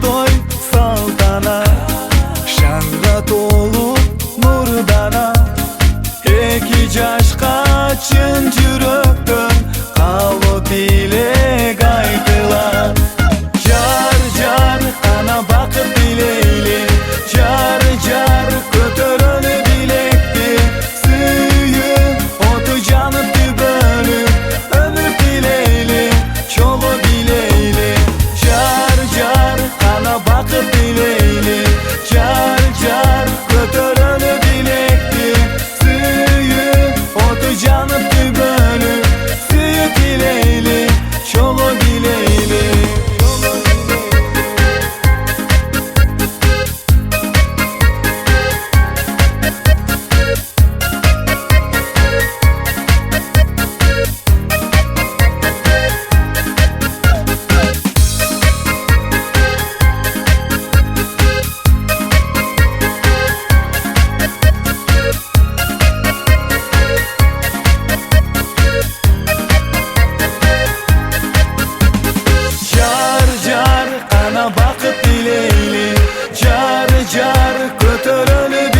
to'y saltanat, shang'a to'lib nurdana. Iki jashqa chin yurakdan qavut ile aytilar. Jar jar ana baqib dilayli, jar jar ko'tarilib bilakdi. Suyib o'ti janib bo'lib umr dilayli, cho'g'i dilayli. Jar jar ana baqib dilayli, jar jar ko'tarilib bilakdi. Suyib o'ti janib bo'lib suyib dilayli, cho'g'i dilayli. Ana baqib dilayli, jar jar ko'tarilib